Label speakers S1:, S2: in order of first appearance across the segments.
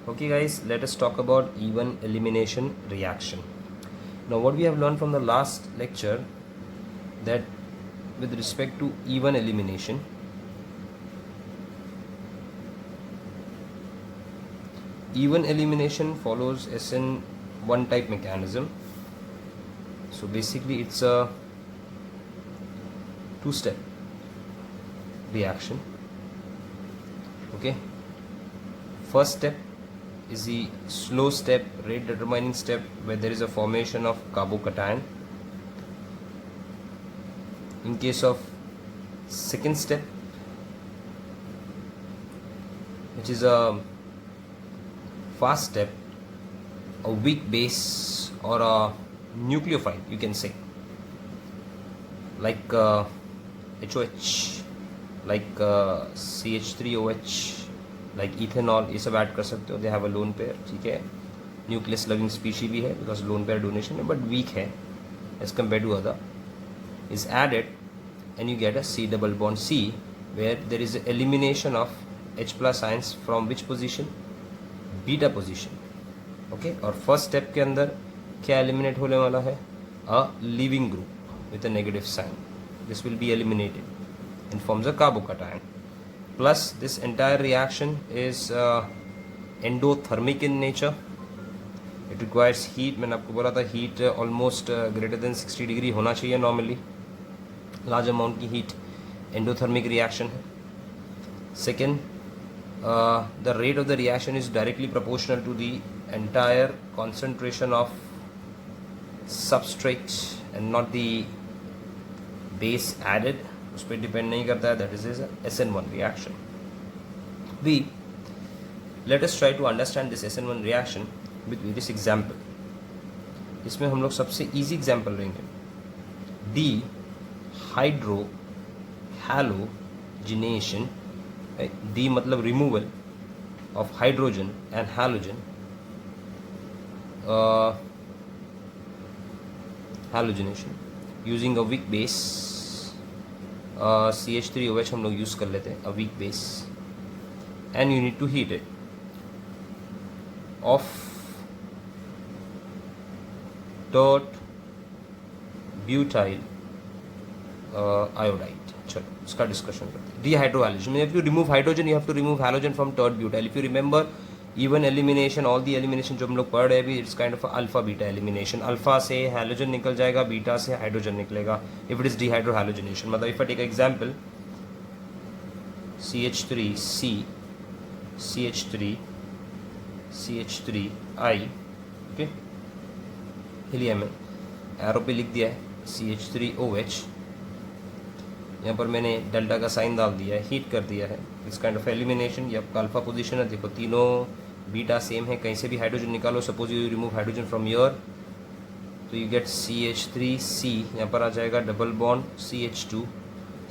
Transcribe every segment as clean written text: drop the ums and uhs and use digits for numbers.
S1: Okay guys, let us talk about even elimination reaction. Now what we have learned from the last lecture, that with respect to even elimination, follows SN1 type mechanism. So basically it's a two-step reaction. Okay, first step is the slow step, rate determining step, where there is a formation of carbocation. In case of second step, which is a fast step, a weak base or a nucleophile, you can say, like HOH, like CH3OH, like ethanol, ये सब add कर सकते हो. They have a lone pair, ठीक है. Nucleus loving species भी है because lone pair donation है, बट वीक है as compared to other. Is added and you get a C double bond C, where there is elimination of H+ ions from which position, beta position. Okay, और first step के अंदर क्या eliminate होने वाला है? A living group with a negative sign. This will be eliminated and forms a carbocation. Plus this entire reaction is endothermic in nature. It requires heat. मैंने आपको बोला था heat almost greater than 60 degree होना चाहिए normally. Large amount की heat endothermic reaction है. Second, the rate of the reaction is directly proportional to the entire concentration of substrate and not the base added. उस पर depend नहीं करता है. That is SN1 reaction. We let us try to understand this SN1 reaction with various example. इसमें हम लोग सबसे easy example लेंगे. Dehydrohalogenation. डी मतलब removal of hydrogen and halogen. Halogenation using a weak base. CH3OH हम लोग use कर लेते हैं, a weak base, and you need to heat it of dot butyl iodide. चलो इसका discussion करते हैं. Dehydrohalogen, if you remove hydrogen you have to remove halogen from tert butyl. If you remember even elimination, all the elimination जो हम लोग पढ़ रहे हैं अभी, it's kind of alpha beta elimination. Alpha से हैलोजन निकल जाएगा, बीटा से हाइड्रोजन निकलेगा. इफ इट इज डिहाइड्रोहैलोजिनेशन, मतलब if I take example CH3C, CH3I, okay, helium है, एरो पे लिख दिया है CH3OH. यहाँ पर मैंने डेल्टा का साइन डाल दिया है, हीट कर दिया है. इस काइंड ऑफ एलिमिनेशन. ये आपका अल्फा पोजीशन है. देखो तीनों बीटा सेम है, कहीं से भी हाइड्रोजन निकालो. Suppose you remove hydrogen from your, तो यू गेट CH3C. यहाँ पर आ जाएगा double bond CH2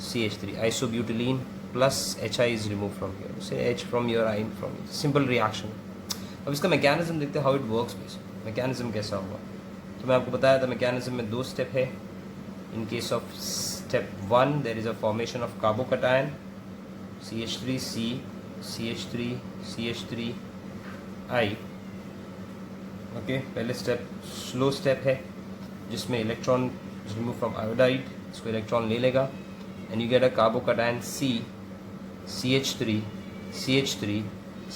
S1: CH3 isobutylene plus HI is remove from your, से H from your, I from your. Simple reaction. अब इसका मैकेनिज्म देखते हैं, how it works. Basic mechanism कैसा हुआ. तो मैं आपको बताया था मैकेनिज्म में दो स्टेप है. In case of step 1 there is a formation of carbocation CH3C, CH3, CH3I. Okay, पहले स्टेप स्लो स्टेप है जिसमें इलेक्ट्रॉन रिमूव फ्रॉम आयोडाइड. इसको इलेक्ट्रॉन ले लेगा and you get a carbocation C, CH3, CH3,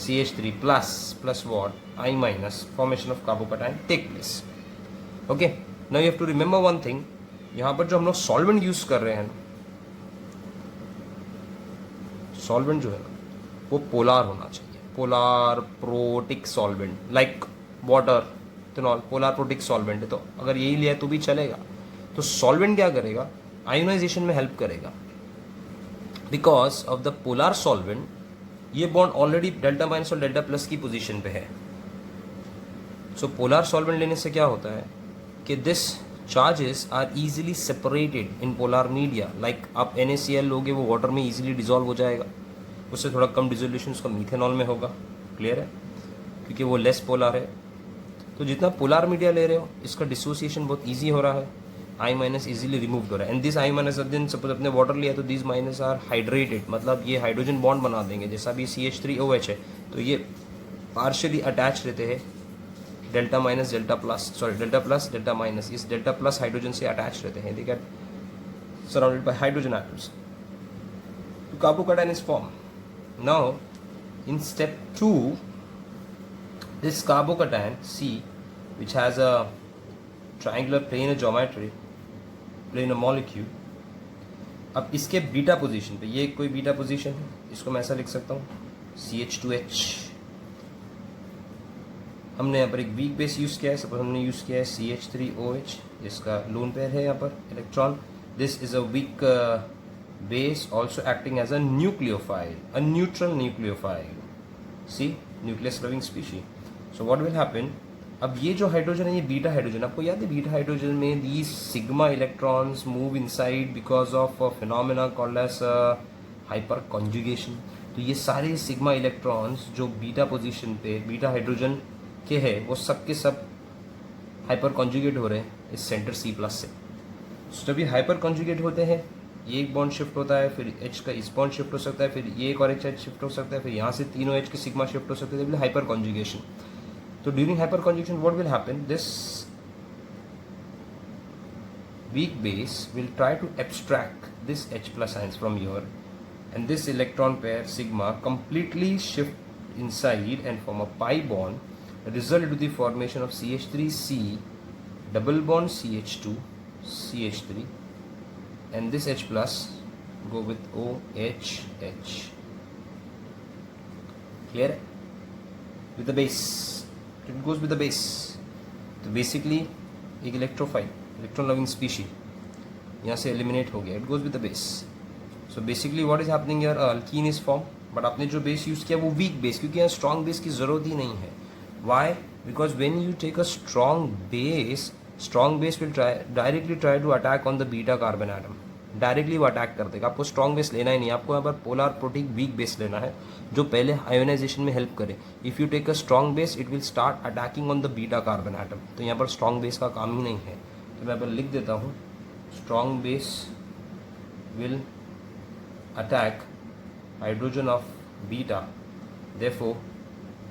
S1: CH3 plus what, I minus. Formation of carbocation take place. Okay, now you have to remember one thing. यहाँ पर जो हम लोग solvent use कर रहे हैं, सॉल्वेंट जो है ना वो पोलार होना चाहिए. Polar protic solvent, like water, ethanol polar protic solvent है. तो अगर यही लिया तो भी चलेगा. तो सॉल्वेंट क्या करेगा? आयोनाइजेशन में हेल्प करेगा. Because of the polar solvent ये बॉन्ड ऑलरेडी डेल्टा माइनस और डेल्टा प्लस की पोजीशन पे है. सो पोलार सॉल्वेंट लेने से क्या होता है कि this charges are easily separated in polar media. like आप NaCl लोगे वो वाटर में easily डिजोल्व हो जाएगा. उससे थोड़ा कम डिजोल्यूशन उसका मीथेनॉल में होगा. क्लियर है? क्योंकि वो लेस पोलार है. तो जितना पोलार मीडिया ले रहे हो इसका डिसोसिएशन बहुत ईजी हो रहा है. I माइनस ईजिली रिमूव हो रहा है. एंड दिस I माइनस दिन सपोज अपने वाटर लिया तो दिस माइनस आर हाइड्रेटेड, मतलब ये हाइड्रोजन बॉन्ड बना देंगे. जैसा भी CH3OH है तो ये पार्शियली अटैच रहते हैं delta minus delta plus, sorry delta plus delta minus, इस डेल्टा प्लस हाइड्रोजन से अटैच रहते हैं, they get surrounded by hydrogen atoms to carbocation is form. Now in step 2, this carbocation C, which has a triangular planar geometry, planar molecule, अब इसके beta position पे, ये कोई beta position है, इसको मैं ऐसा लिख सकता हूँ CH2H. हमने यहाँ पर एक वीक बेस यूज़ किया है, सपोज हमने यूज़ किया है CH3OH, जिसका लोन पेयर है यहाँ पर electron. This is a weak base also acting as a nucleophile, a neutral nucleophile. See, nucleus loving species. So what will happen? अब ये जो हाइड्रोजन है, ये बीटा हाइड्रोजन, आपको याद है बीटा हाइड्रोजन में these sigma electrons move inside because of a phenomena called as hyperconjugation. तो ये सारे सिग्मा इलेक्ट्रॉन्स जो बीटा पोजीशन पे बीटा हाइड्रोजन के है, वो सब के सब हाइपर कॉन्जुगेट हो रहे हैं इस सेंटर C+ से. So जब ये हाइपर कॉन्जुगेट होते हैं, ये एक बॉन्ड शिफ्ट होता है, फिर H का इस बॉन्ड शिफ्ट हो सकता है, फिर ये एक और H शिफ्ट हो सकता है, फिर यहाँ से तीनों H के सिग्मा शिफ्ट हो सकते हैं, हाइपर कॉन्जुगेशन. तो during hyper conjugation what will happen, this weak base will try to abstract this H+ ions from here, and this electron pair sigma completely shift inside and form a pi bond, result to the formation of CH3C double bond CH2 CH3, and this H+ go with OH. Clear? With the base, it goes with the base. तो basically एक electrophile, electron loving species यहाँ से eliminate हो गया, it goes with the base. So basically what is happening here, alkene is form, but आपने जो base use किया वो वीक बेस, क्योंकि यहाँ स्ट्रॉन्ग बेस की जरूरत ही नहीं है. Why? Because when you take a strong base, strong base will directly try to attack on the beta carbon atom. Directly वो अटैक कर देगा. आपको स्ट्रॉन्ग बेस लेना ही नहीं, आपको यहाँ पर पोलर प्रोटिक वीक बेस लेना है जो पहले आयोनाइजेशन में हेल्प करे. If you take a strong base, it will start attacking on the beta carbon atom. तो यहाँ पर स्ट्रॉन्ग बेस का काम ही नहीं है. तो मैं यहाँ पर लिख देता हूँ, strong base will attack hydrogen of beta, therefore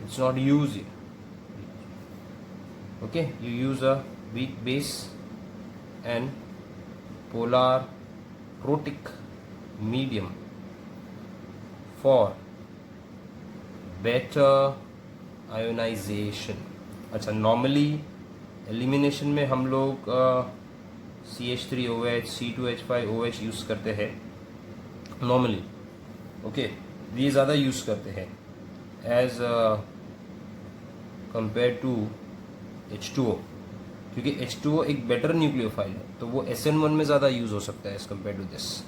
S1: it's not used. Okay, you use a weak base and polar protic medium for better ionization. अच्छा, नॉर्मली एलिमिनेशन में हम लोग CH3OH C2H5OH यूज़ करते हैं नॉर्मली. ओके, ये ज़्यादा use करते हैं एज कंपेयर टू H2O, क्योंकि H2O एक बेटर न्यूक्लियोफाइल है, तो वो SN1 में ज़्यादा यूज़ हो सकता है एज कम्पेयर टू दिस.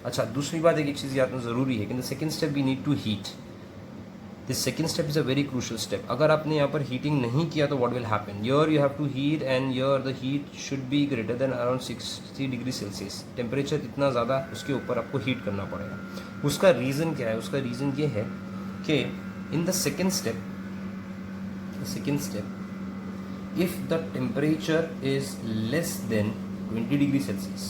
S1: अच्छा, दूसरी बात एक चीज़ याद रखना ज़रूरी है कि the second step we need to heat. This second step is a very crucial step. अगर आपने यहाँ पर हीटिंग नहीं किया तो what will happen, yeah you have to heat and yeah the heat should be greater than around 60 degree Celsius. Temperature इतना ज़्यादा उसके ऊपर आपको हीट करना पड़ेगा. उसका रीज़न क्या है? उसका रीज़न ये है कि in the second step, if the temperature is less than 20 degree Celsius,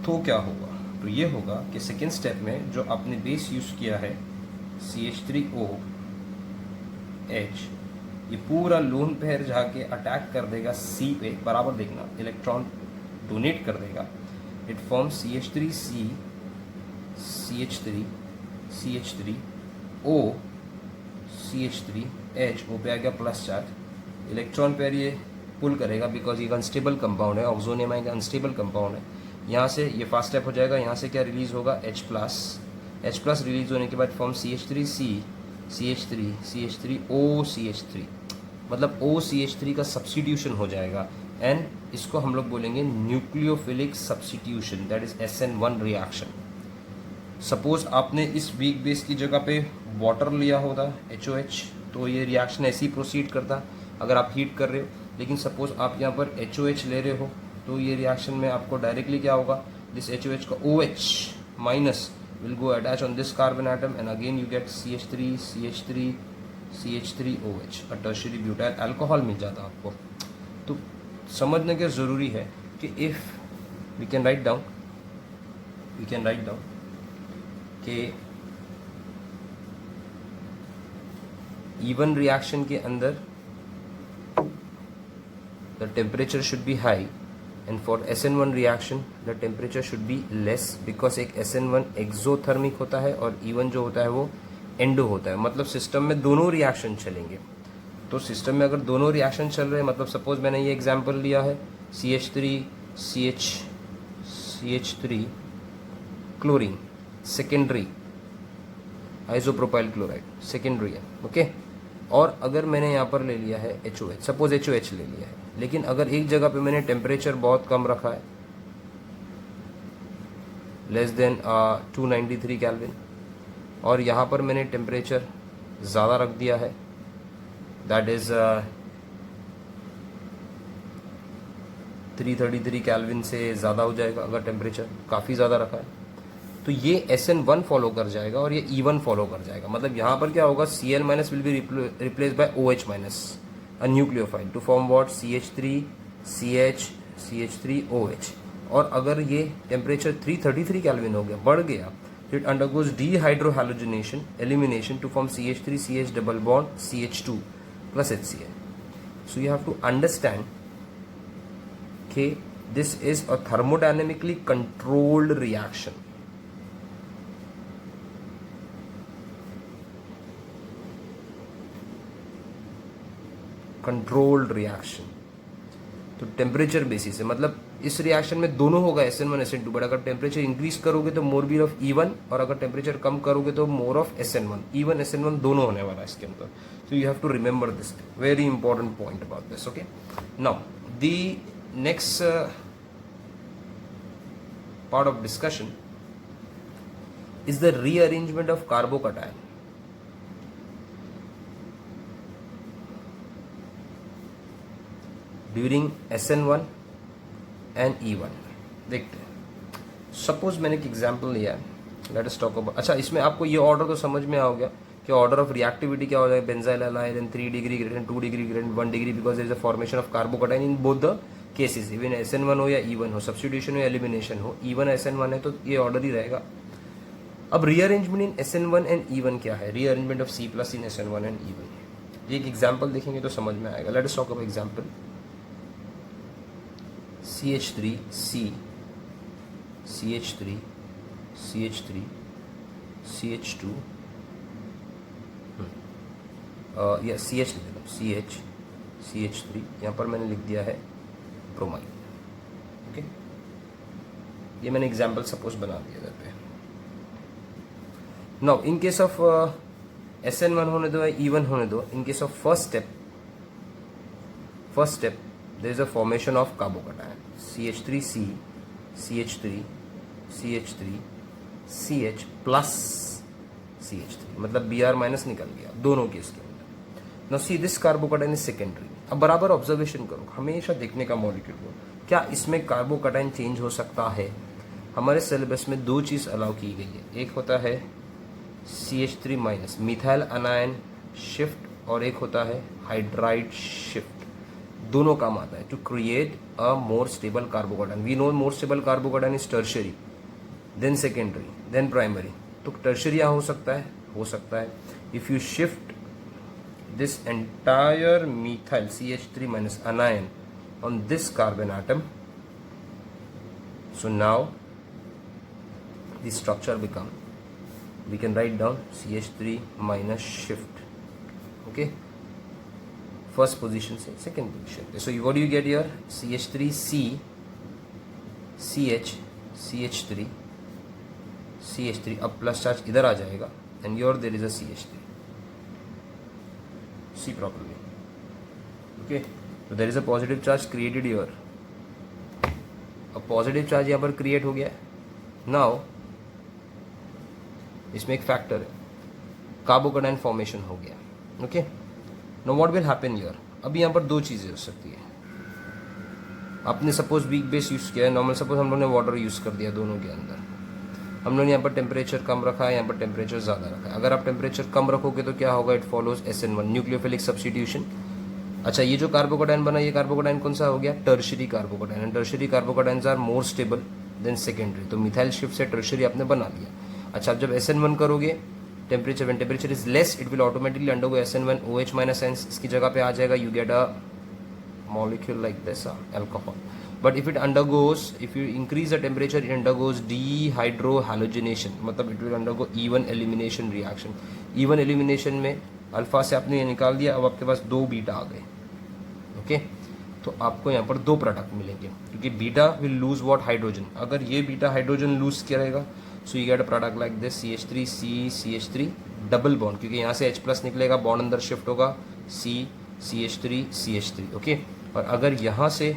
S1: तो क्या होगा? तो ये होगा कि सेकेंड स्टेप में जो आपने बेस यूज़ किया है CH3OH, ये पूरा लोन पेयर जाके अटैक कर देगा C पे. बराबर देखना, इलेक्ट्रॉन डोनेट कर देगा. It form CH3C CH3 CH3O CH3H, वो पे आ गया प्लस चार्ज. इलेक्ट्रॉन पेयर ये पुल करेगा बिकॉज ये अनस्टेबल कंपाउंड है, ऑक्सोनियम का अनस्टेबल कंपाउंड है. यहाँ से ये फास्ट स्टेप हो जाएगा, यहाँ से क्या रिलीज होगा? H+ रिलीज होने के बाद form CH3C CH3 CH3O CH3, मतलब OCH3 का सब्स्टिट्यूशन हो जाएगा. एंड इसको हम लोग बोलेंगे nucleophilic substitution, that is SN1 reaction. Suppose आपने इस वीक बेस की जगह पे वाटर लिया होता HOH, तो ये रिएक्शन ऐसे ही प्रोसीड करता अगर आप हीट कर रहे हो. लेकिन सपोज आप यहाँ पर HOH ले रहे हो, तो ये रिएक्शन में आपको डायरेक्टली क्या होगा? दिस HOH का OH minus will go attach on this carbon atom and again you get CH3OH, a tertiary butyl alcohol मिल जाता आपको. तो समझने के ज़रूरी है कि if we can write down कि इवन रिएक्शन के अंदर the temperature should be high and for SN1 reaction the temperature should be less, because एक SN1 एक्सोथर्मिक होता है और E1 जो होता है वो एंडो होता है। मतलब सिस्टम में दोनों रिएक्शन चलेंगे। तो सिस्टम में अगर दोनों रिएक्शन चल रहे हैं, मतलब सपोज मैंने ये एग्जांपल लिया है CH3 chlorine secondary isopropyl chloride secondary है, ओके। और अगर मैंने यहाँ पर ले लिया है HOH, सपोज HOH ले लिया है, लेकिन अगर एक जगह पे मैंने टेम्परेचर बहुत कम रखा है, लेस देन 293 केल्विन, और यहाँ पर मैंने टेम्परेचर ज़्यादा रख दिया है, दैट इज़ 333 केल्विन से ज़्यादा हो जाएगा अगर टेम्परेचर काफ़ी ज़्यादा रखा है, तो ये SN1 फॉलो कर जाएगा और ये E1 फॉलो कर जाएगा। मतलब यहाँ पर क्या होगा, Cl minus will be replace by OH minus a nucleophile to form what, CH3OH। और अगर ये टेम्परेचर 333 केल्विन हो गया, बढ़ गया, तो it undergoes dehydrohalogenation elimination to form CH3CH double bond CH2 plus HCl। So you have to understand कि this is a thermodynamically controlled reaction. Controlled reaction, तो टेम्परेचर बेसिस है। मतलब इस रिएक्शन में दोनों होगा SN1 SN2, बट अगर temperature increase करोगे तो मोर बी ऑफ E1, और अगर टेम्परेचर कम करोगे तो more of SN1। E1 SN1 दोनों होने वाला है इसके अंदर। So you have to remember this very important point about this. Okay, now the next part of discussion is the rearrangement of carbocation during SN1 and E1। देखते हैं, suppose मैंने एक एग्जाम्पल लिया है, लेट अस टॉक अबाउट। अच्छा, इसमें आपको ये ऑर्डर तो समझ में आ गया कि ऑर्डर ऑफ रिएक्टिविटी क्या हो जाएगा, benzyl halide and 3 degree greater than 2 degree greater than 1 degree, because there is a formation of carbocation in both the cases, even SN1 हो या E1 हो, सब्स्टिट्यूशन हो या एलिमिनेशन हो, E1 SN1 है तो ये ऑर्डर ही रहेगा। अब rearrangement in SN1 and E1 क्या है, rearrangement of C plus in SN1 and E1। एक एग्जाम्पल देखेंगे तो समझ में आएगा। Let us talk about example CH3C CH3 CH3 CH2 या CH लिख देता हूँ, CH3, यहाँ पर मैंने लिख दिया है ब्रोमाइड। ओके, ये मैंने एग्जाम्पल सपोज बना दिया इधर पे। Now in case of SN1 होने दो या E1 होने दो, in case of first step there is a formation of carbocation CH3C CH3 CH3 CH plus CH3, मतलब Br माइनस निकल गया दोनों केस के अंदर। Now see this carbocation is secondary. अब बराबर ऑब्जर्वेशन करो, हमेशा देखने का मॉलिक्यूल को, क्या इसमें कार्बोकैटायन चेंज हो सकता है। हमारे सिलेबस में दो चीज़ अलाउ की गई है, एक होता है CH3 माइनस मिथाइल अनायन शिफ्ट, और एक होता है हाइड्राइड शिफ्ट। दोनों काम आता है to create a more stable carbocation. We know more stable carbocation is tertiary, then secondary, then primary. तो टर्शियरी हो सकता है if you shift this entire methyl CH3 minus anion on this carbon atom, so now the structure become, we can write down CH3 minus shift, okay, first position से second position। so what do you get here, CH3C CH CH3 CH3, अब plus charge इधर आ जाएगा and here there is a CH3, see properly, okay, so there is a positive charge created here, अब positive charge यहाँ पर create हो गया है। Now इसमें एक फैक्टर है, कार्बोकैटायन फॉर्मेशन हो गया, okay. Now what will happen here, अभी यहाँ पर दो चीज़ें हो सकती है। आपने सपोज वीक बेस यूज़ किया है, नॉर्मल सपोज हम लोगों ने वाटर यूज़ कर दिया, दोनों के अंदर हम लोगों ने यहाँ पर टेम्परेचर कम रखा है, यहाँ पर टेम्परेचर ज़्यादा रखा है। अगर आप टेम्परेचर कम रखोगे तो क्या होगा, it follows SN1 nucleophilic substitution. अच्छा, ये जो कार्बोकैटायन बना, ये कार्बोकैटायन कौन सा हो गया, tertiary carbocation, and tertiary carbocations are more stable than secondary. तो मिथाइल शिफ्ट से टर्शियरी आपने बना लिया। अच्छा, अब जब SN1 करोगे temperature, when temperature is less it will automatically undergo SN1 OH minus N, इसकी जगह पे आ जाएगा you get a molecule like this, alcohol. But if it undergoes, if you increase the temperature, it undergoes dehydrohalogenation, मतलब it will undergo even elimination reaction. even elimination में alpha से आपने ये निकाल दिया, अब आपके पास 2 बीटा आ गए. ओके तो आपको यहाँ पर 2 प्रोडक्ट मिलेंगे, क्योंकि beta will lose what, hydrogen. अगर ये बीटा हाइड्रोजन लूज करेगा सो you get a product like this CH3 double bond, क्योंकि यहाँ से H+ निकलेगा, बॉन्ड अंदर शिफ्ट होगा, CH3 ओके. और अगर यहाँ से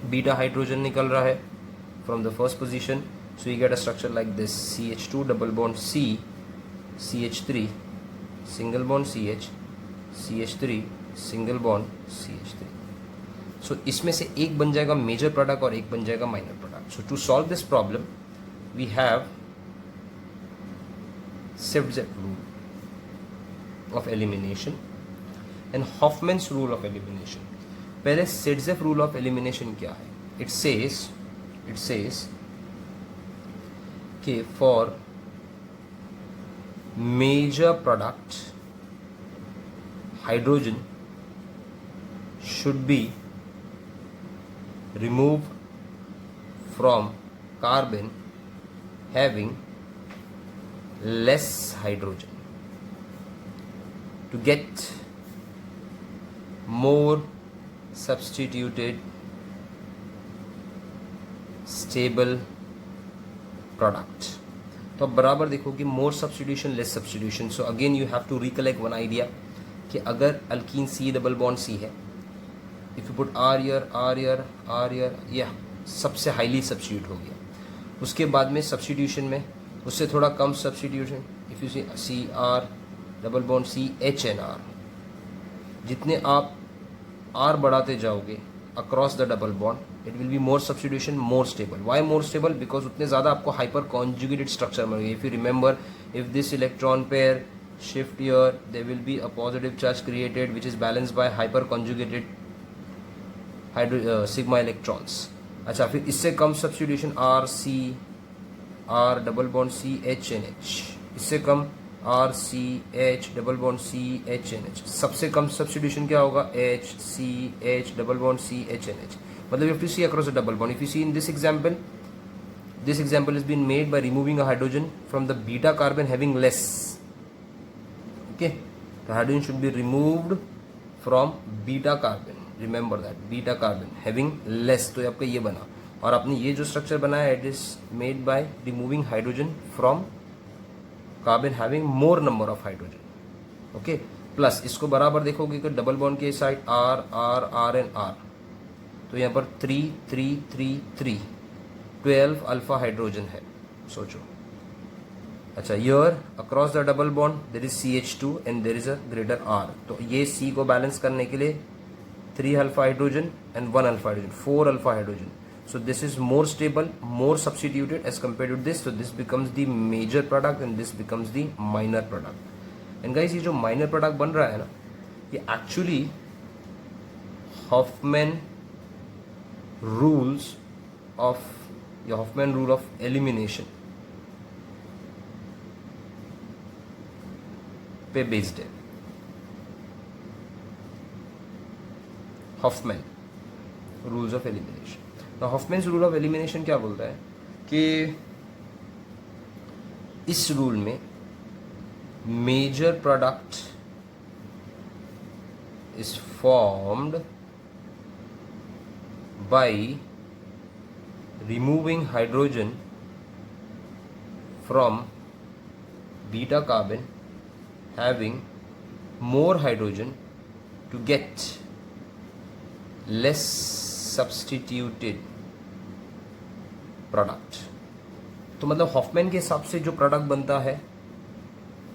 S1: बीटा हाइड्रोजन निकल रहा है from the first position, so you get a structure like this CH2 double bond C, CH3 single bond CH, CH3 single bond CH3. सो इसमें से एक बन जाएगा मेजर प्रोडक्ट और एक बन जाएगा minor product. So to solve this problem we have Sibzep rule of elimination and Hoffman's rule of elimination. पहले Sibzep rule of elimination क्या है? It says कि for major product hydrogen should be removed from carbon having less hydrogen to get more substituted stable product. तो अब बराबर देखो कि more substitution less substitution. So again you have to recollect one idea कि अगर alkyne C double bond C है, if you put R here, यह सबसे हाईली सब्स्टिट्यूट हो गया. उसके बाद में सब्स्टिट्यूशन में उससे थोड़ा कम substitution, if you see CR double bond CHNR, जितने आप R बढ़ाते जाओगे across the double bond it will be more substitution, more stable. Why more stable? Because उतने ज़्यादा आपको हाइपर कॉन्जुगेटेड स्ट्रक्चर मिलेगा. If you remember, if this electron pair shift here there will be a positive charge created which is balanced by hyper conjugated sigma electrons. अच्छा, फिर इससे कम substitution R double bond CHNH, इससे कम RCH double bond CHNH, सबसे कम substitution क्या होगा? HCH double bond CHNH. मतलब you have to see across the double bond. If you see in this example has been made by removing a hydrogen from the beta carbon having less. Okay, the hydrogen should be removed from beta carbon. Remember that, beta carbon having less. तो आपका ये बना, और आपने ये जो structure बनाया it is made by removing hydrogen from carbon having more number of hydrogen. Okay, plus इसको बराबर देखोगे कि डबल बॉन्ड के साइड R एंड R, तो यहाँ पर 3 12 अल्फा हाइड्रोजन है. सोचो. अच्छा, here across the double bond there is CH2 and there is a greater R. तो ये C को बैलेंस करने के लिए 3 alpha hydrogen and 1 alpha hydrogen, 4 alpha hydrogen. So this is more stable, more substituted as compared to this. So this becomes the major product and this becomes the minor product. And guys, ये जो minor product बन रहा है ना, ये actually Hoffman rule of elimination पे based है. Hofmann rules of elimination. तो हॉफमैन्स रूल ऑफ एलिमिनेशन क्या बोलता है कि इस रूल में major product is formed by removing hydrogen from beta carbon having more hydrogen to get less substituted product. तो मतलब हॉफमैन के हिसाब से जो प्रोडक्ट बनता है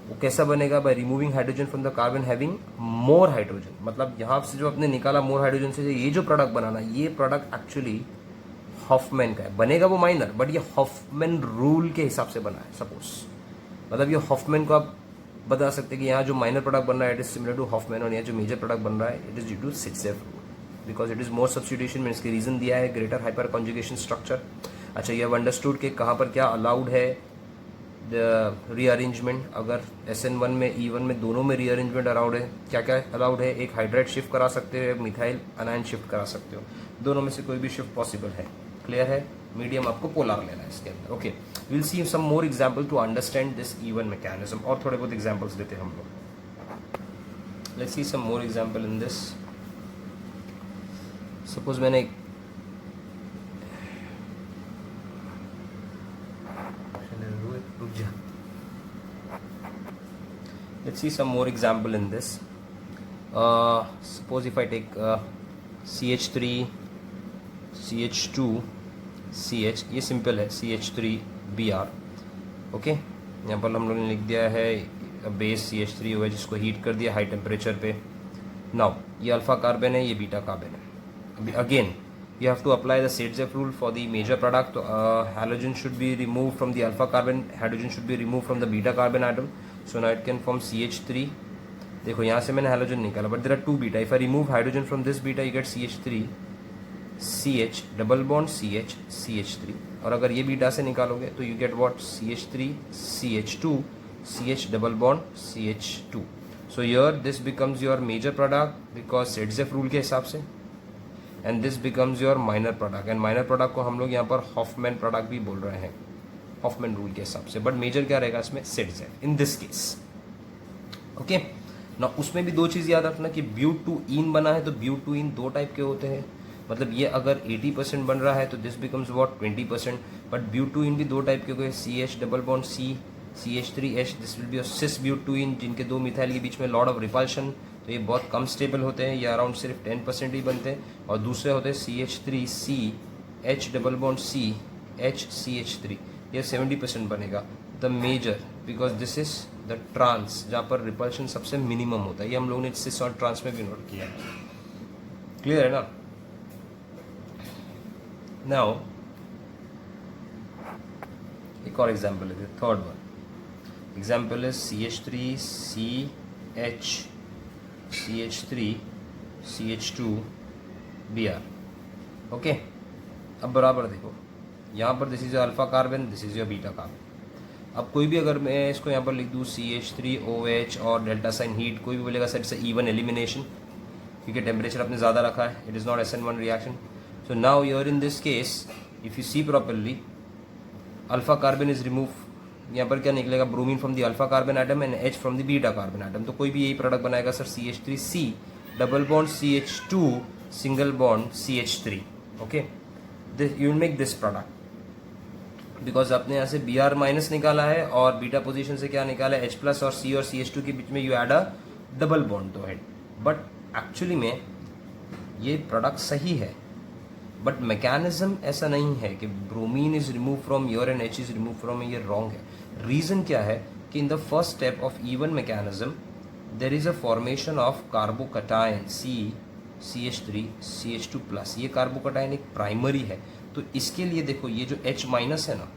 S1: वो कैसा बनेगा? Bye removing hydrogen from the carbon having more hydrogen. मतलब यहाँ से जो आपने निकाला मोर हाइड्रोजन से ये जो प्रोडक्ट बनाना, ये प्रोडक्ट एक्चुअली हॉफमैन का है. बनेगा वो माइनर, बट ये हॉफमैन रूल के हिसाब से बना है. सपोज मतलब ये हॉफमैन को आप बता सकते कि यहाँ जो माइनर प्रोडक्ट बन रहा है it is similar to Hofmann, और यहाँ जो मेजर प्रोडक्ट बन रहा है it is due to Saytzeff rule because it is more substitution. मैंने इसके रीजन दिया है, ग्रेटर हाइपर कॉन्जुगेशन स्ट्रक्चर. अच्छा, ये अब अंडरस्टूड कि कहाँ पर क्या अलाउड है रीअरेंजमेंट, अगर SN1 में E1 में दोनों में रीअरेंजमेंट अलाउड है, क्या क्या अलाउड है, एक हाइड्राइड शिफ्ट करा सकते हो, एक मिथाइल अनायन शिफ्ट करा सकते हो, दोनों में से कोई भी शिफ्ट पॉसिबल है। क्लियर है? मीडियम आपको पोलर लेना है इसके अंदर। Okay, will see some more example to understand this E1 mechanism, और थोड़े बहुत एग्जांपल्स देते हैं हम लोग। Let's see some more example in this. Suppose मैंने let's see some more example in this. Suppose if I take CH3 CH2 CH, ये simple है, CH3Br। ओके, यहाँ पर हम लोगों ने लिख दिया है बेस CH3 हुआ जिसको हीट कर दिया हाई टेम्परेचर पे। नाउ ये अल्फा कार्बन है, ये बीटा कार्बन है। अभी again you have to apply the Sedgwick rule for the major product. Halogen should be removed from the alpha carbon, hydrogen should be removed from the beta carbon atom, so now it can form CH3। देखो यहाँ से मैंने halogen निकाला, but there are two beta. If I remove hydrogen from this beta, you get CH3 CH double bond CH CH3, और अगर ये beta से निकालोगे तो you get what? CH3 CH2 CH double bond CH2। so here this becomes your major product because Sedgwick rule के हिसाब से, and this becomes your minor product, and minor product को हम लोग यहाँ पर हॉफमैन प्रोडक्ट भी बोल रहे हैं, हॉफमैन रूल के हिसाब से, बट मेजर क्या रहेगा इसमें? सेडजेफ इन दिस केस। ओके ना, उसमें भी दो चीज़ याद रखना कि ब्यूटूइन बना है, तो ब्यूटूइन दो टाइप के होते हैं, मतलब ये अगर 80% बन रहा है तो this becomes what 20%, but butene भी दो टाइप के होते हैं, CH double bond C CH3H, this will be a cis butene, जिनके दो मिथाइल के बीच में लॉट ऑफ रिपल्शन, तो ये बहुत कम स्टेबल होते हैं, ये अराउंड सिर्फ 10% ही बनते हैं, और दूसरे होते हैं CH3C H double bond C H CH3, ये 70% बनेगा। The major because this is the trans जहाँ पर रिपल्शन सबसे मिनिमम होता है, ये हम लोगों ने सिस और ट्रांस में भी नोट किया है। क्लियर है ना? नाउ एक और एग्जाम्पल है, third one example is CH3 CH CH3 CH2 Br। Okay, अब बराबर देखो यहाँ पर this is alpha carbon, this is your beta carbon. अब कोई भी अगर मैं इसको यहाँ पर लिख दूँ CH3OH और डेल्टा साइन हीट, कोई भी बोलेगा सर इट्स इवन एलिमिनेशन, क्योंकि टेम्परेचर आपने ज़्यादा रखा है, it is not SN1 reaction. So now you're in this case if you see properly, alpha carbon is remove, यहाँ पर क्या निकलेगा? Bromine from the alpha carbon atom and H from the beta carbon atom, तो कोई भी यही product बनाएगा sir CH3C double bond CH2 single bond CH3। Okay, you will make this product because आपने यहाँ से Br माइनस निकाला है और बीटा पोजीशन से क्या निकाला है? H प्लस और C और CH2 के बीच में you add a double bond दो हेड, बट एक्चुअली में ये प्रोडक्ट सही है, बट मैकेनिज्म ऐसा नहीं है कि bromine is remove from your and H is remove from, ये रॉन्ग है। रीजन क्या है कि in the first step of E1 mechanism there is a formation of carbocation CH3 CH2 plus, ये कार्बोकटायन एक प्राइमरी है, तो इसके लिए देखो ये जो H माइनस है ना,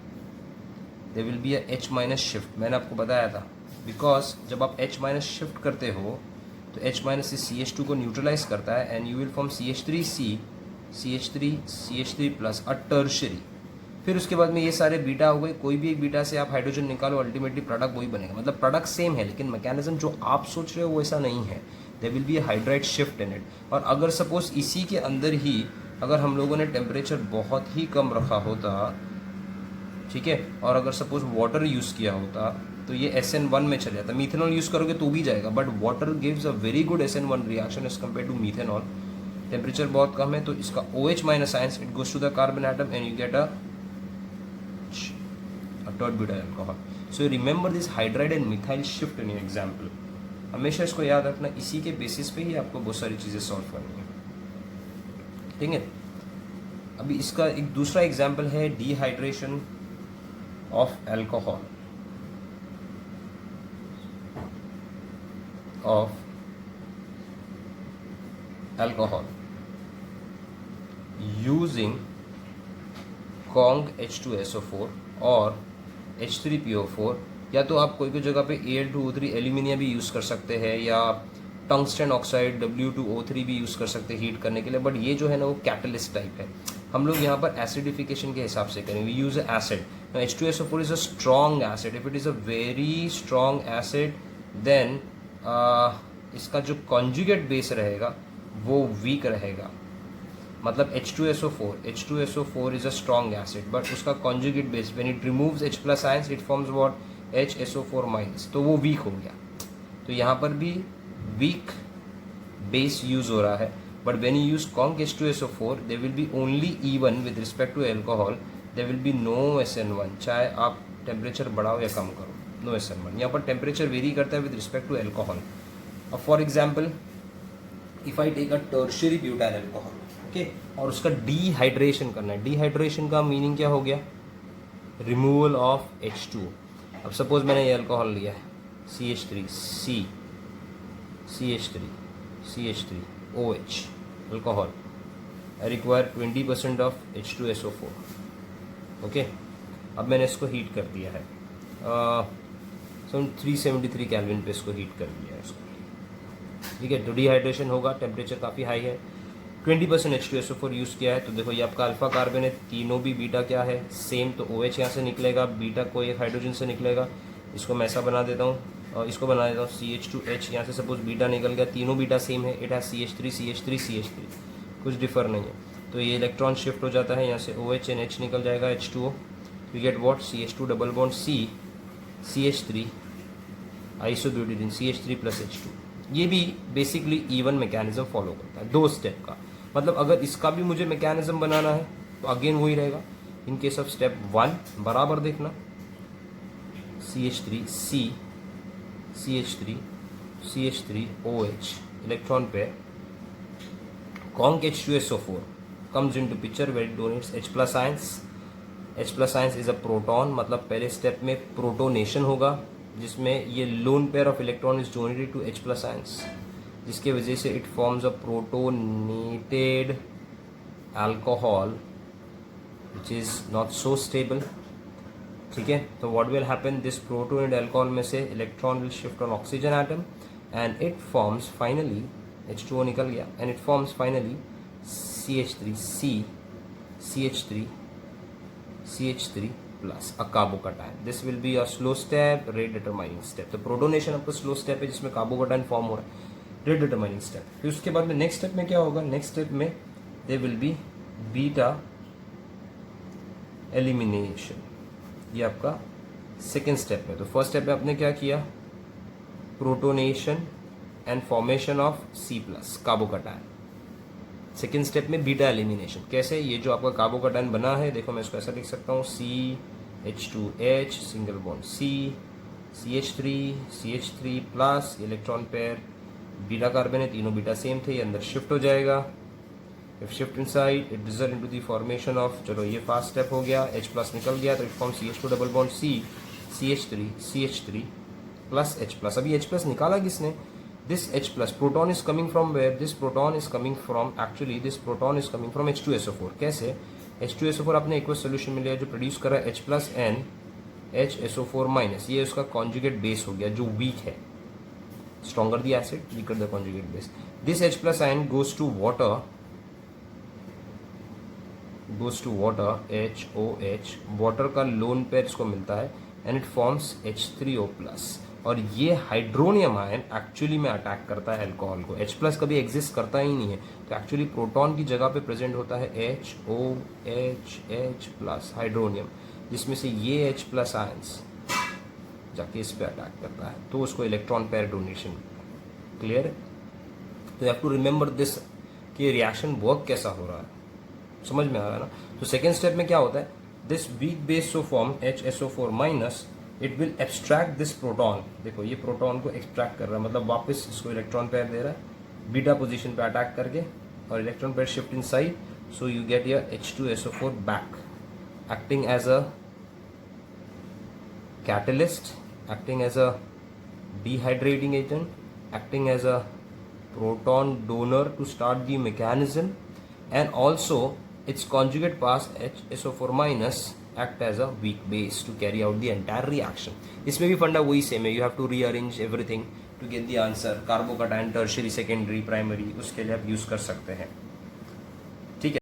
S1: there will be a H minus shift, मैंने आपको बताया था, बिकॉज जब आप H माइनस शिफ्ट करते हो तो H माइनस से CH2 को न्यूट्रलाइज करता है and you will form CH3 plus a tertiary. फिर उसके बाद में ये सारे बीटा हो गए, कोई भी एक बीटा से आप हाइड्रोजन निकालो, अल्टीमेटली प्रोडक्ट वही बनेगा, मतलब प्रोडक्ट सेम है, लेकिन मैकेनिज्म जो आप सोच रहे हो वो ऐसा नहीं है। There will be a hydride shift in it. और अगर सपोज इसी के अंदर ही अगर हम लोगों ने टेम्परेचर बहुत ही कम रखा होता, ठीक है, और अगर सपोज वाटर यूज़ किया होता तो ये SN1 में चले जाता। मीथेनॉल यूज़ करोगे तो भी जाएगा, but water gives a very good SN1 reaction as compared to methanol. Temperature बहुत कम है तो इसका OH minus ions it goes to the carbon atom and you get a dot butyl alcohol. So remember this hydride and methyl shift in example, हमेशा इसको याद रखना, इसी के बेसिस पे ही आपको बहुत सारी चीज़ें सॉल्व करनी है, ठीक है। अभी इसका एक दूसरा एग्जाम्पल है dehydration of alcohol, using Kong H2SO4 और H3PO4, या तो आप कोई जगह पे Al2O3 एल्यूमिनिया भी यूज़ कर सकते हैं, या टंगस्टन ऑक्साइड W2O3 भी यूज़ कर सकते हैं हीट करने के लिए, बट ये जो है ना वो कैटलिस्ट टाइप है। हम लोग यहाँ पर एसिडिफिकेशन के हिसाब से करेंगे, we use acid. Now H2SO4 is a strong acid. If it is a very strong acid, then इसका जो conjugate base रहेगा वो weak रहेगा. मतलब H2SO4 is a strong acid, but उसका conjugate base when it removes H plus ions it forms what? HSO4 minus. तो वो weak हो गया. तो यहाँ पर भी weak base use हो रहा है. But when you use conc H2SO4, there will be only even with respect to alcohol. There will be no SN1. चाहे आप टेम्परेचर बढ़ाओ या कम करो, no SN1. यहाँ पर टेम्परेचर वेरी करता है with respect to alcohol. अब for example, if I take a tertiary butyl alcohol, okay, और उसका डिहाइड्रेशन करना है. डिहाइड्रेशन का मीनिंग क्या हो गया? Removal of H2. अब सपोज मैंने ये अल्कोहल लिया है CH3 CH3 OH alcohol. I require 20% of H2SO4. Okay, अब मैंने इसको हीट कर दिया है. 373 केल्विन पे इसको हीट कर दिया है इसको. ठीक है, तो डिहाइड्रेशन होगा, टेम्परेचर काफ़ी हाई है. 20% H2SO4 यूज़ किया है. तो देखो ये आपका अल्फा कार्बन है, तीनों भी बीटा क्या है? सेम. तो OH यहाँ से निकलेगा, बीटा को एक हाइड्रोजन से निकलेगा. इसको मैं ऐसा बना देता हूँ और इसको बना देता हूँ CH2H. यहाँ से सपोज बीटा निकल गया, तीनों बीटा सेम है. इट हैज CH3 कुछ डिफर नहीं है. तो ये इलेक्ट्रॉन शिफ्ट हो जाता है, यहाँ से OH and H निकल जाएगा, H2O. You get what? CH2 double bond C CH3 आइसोब्यूटेडीन CH3 plus H2. ये भी बेसिकली इवन मैकेनिज्म फॉलो करता है, 2 स्टेप का. मतलब अगर इसका भी मुझे मैकेनिज्म बनाना है तो अगेन वही रहेगा. इन केस ऑफ स्टेप 1 बराबर देखना, CH3 C CH3 OH electron pair. conc H2SO4 comes into picture where it donates H plus ions. H plus ions is a proton. मतलब पहले स्टेप में प्रोटोनेशन होगा जिसमें ये lone pair of electron is donated to H plus ions, जिसके वजह से it forms a protonated alcohol which is not so stable. ठीक है, तो what will happen? This protonated alcohol में से electron will shift on oxygen atom and it forms finally H2O निकल गया and it forms finally CH3 plus a carbocation. This will be a slow step, rate determining step. तो protonation आपका slow step है जिसमें carbocation form हो रहा है, rate determining step. फिर उसके बाद में नेक्स्ट स्टेप में क्या होगा? नेक्स्ट स्टेप में they will be beta elimination. ये आपका सेकेंड स्टेप में. तो फर्स्ट स्टेप में आपने क्या किया? Protonation and formation of C plus carbocation. Second step में बीटा एलिमिनेशन. कैसे? ये जो आपका कार्बोकैटायन बना है, देखो मैं इसको ऐसा लिख सकता हूँ, CH2H single bond CH3 plus electron pair beta carbon है, तीनों बीटा सेम थे, ये अंदर शिफ्ट हो जाएगा. If shift inside it result into the formation of, चलो ये फर्स्ट स्टेप हो गया, H प्लस निकल गया तो it form CH2 double bond CH3 plus H plus. अभी H प्लस निकाला किसने? This H plus proton is coming from where? This proton is coming from H2SO4. कैसे? H2SO4 आपने एक्वस सोल्यूशन में लिया जो प्रोड्यूस कर रहा है H plus N HSO4 minus. ये उसका कॉन्जुगेट बेस हो गया जो वीक है. Stronger the acid, weaker the conjugate base. This H plus ion goes to water HOH. Water का लोन पेयर इसको मिलता है and it forms H3O plus. और ये हाइड्रोनियम आयन एक्चुअली में अटैक करता है अल्कोहल को. H प्लस कभी एग्जिस्ट करता ही नहीं है, तो एक्चुअली प्रोटॉन की जगह पे प्रेजेंट होता है H प्लस हाइड्रोनियम, जिसमें से ये H प्लस आयंस जाके इस पे अटैक करता है, तो उसको इलेक्ट्रॉन पेयर डोनेशन. क्लियर है? तो you have to remember this कि रिएक्शन वर्क कैसा हो रहा है, समझ में आ रहा है ना. तो सेकेंड स्टेप में क्या होता है? This weak base so form HSO4 minus, it will abstract this proton. देखो ये प्रोटॉन को एक्सट्रैक्ट कर रहा है, मतलब वापस इसको इलेक्ट्रॉन पेयर दे रहा है बीटा पोजीशन पे अटैक करके, और electron pair shift inside. So you get your H2SO4 back, acting as a catalyst, acting as a dehydrating agent, acting as a proton donor to start the mechanism, and also its conjugate pass HSO4 minus act as a weak base to carry out the entire reaction. इसमें भी फंडा वही same है, you have to rearrange everything to get the answer. Carbocation tertiary, secondary, primary, उसके लिए आप use कर सकते हैं.